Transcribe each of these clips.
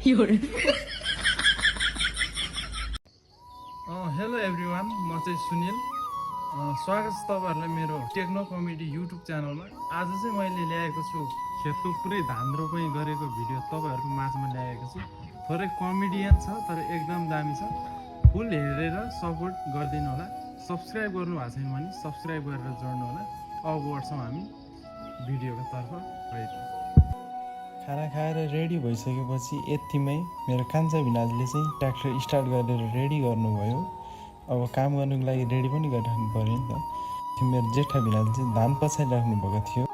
Hello everyone, म चाहिँ सुनिल। स्वागत छ तपाईँहरूलाई मेरो टेक्नो कमेडी युट्युब च्यानलमा। आज चाहिँ मैले ल्याएको छु खेतको पुरै धान रोपाइ गरेको भिडियो तपाईँहरूको माझमा ल्याएको छु। थोरै कमेडियन छ तर एकदम दामी छ। फुल हेरेर सपोर्ट गरिदिनु होला। सब्सक्राइब गर्नु भएको छैन भने सब्सक्राइब गरेर जोड्नु होला। अब बढ्छौँ हामी भिडियोको तर्फ। खाना खाएर रेडी भइसकेपछि यतिमै मेरो कान्छा भिनाजले चाहिँ ट्र्याक्टर स्टार्ट गरेर रेडी गर्नुभयो। अब काम गर्नुको लागि रेडी पनि गरिराख्नु पऱ्यो नि त। मेरो जेठा भिनाजले चाहिँ धान पछाडि राख्नुभएको थियो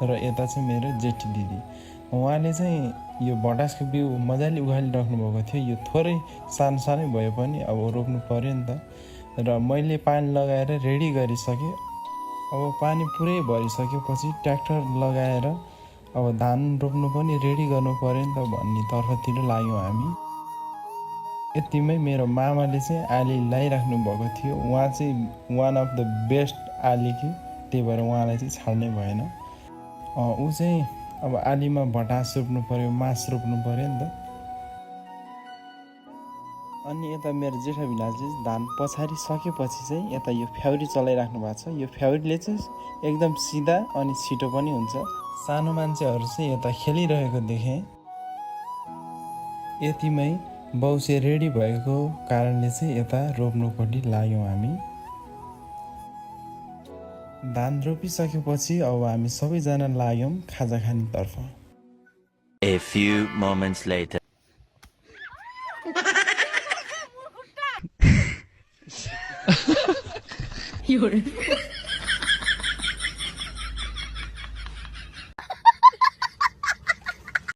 र यता चाहिँ मेरो जेठी दिदी, उहाँले चाहिँ यो भटासको बिउ मजाले उखालिराख्नु भएको थियो। यो थोरै सानो सानै भए पनि अब रोप्नु पऱ्यो नि त। र मैले पानी लगाएर रेडी गरिसकेँ। अब पानी पुरै भरिसकेपछि ट्र्याक्टर लगाएर अब धान रोप्नु पनि रेडी गर्नु पऱ्यो नि त भन्ने तर्फतिर लाग्यौँ हामी। यतिमै मेरो मामाले चाहिँ आली लगाइराख्नु भएको थियो। उहाँ चाहिँ वान अफ द बेस्ट आली कि, त्यही भएर उहाँलाई चाहिँ छाड्नै भएन। ऊ चाहिँ अब आलीमा भटास रोप्नु पऱ्यो, मास रोप्नु पऱ्यो नि त। अनि यता मेरो जेठा भिनाजले धान पछाडि सकेपछि चाहिँ यता यो फ्याउरी चलाइराख्नु भएको छ। यो फ्याउरीले चाहिँ एकदम सिधा अनि छिटो पनि हुन्छ। सानो मान्छेहरू चाहिँ यता खेलिरहेको देखेँ। यतिमै बाउसे रेडी भएको कारणले चाहिँ यता रोप्नुपट्टि लाग्यौँ हामी। धान रोपिसकेपछि अब हामी सबैजना लाग्यौँ खाजा खानेतर्फ। A few moments later.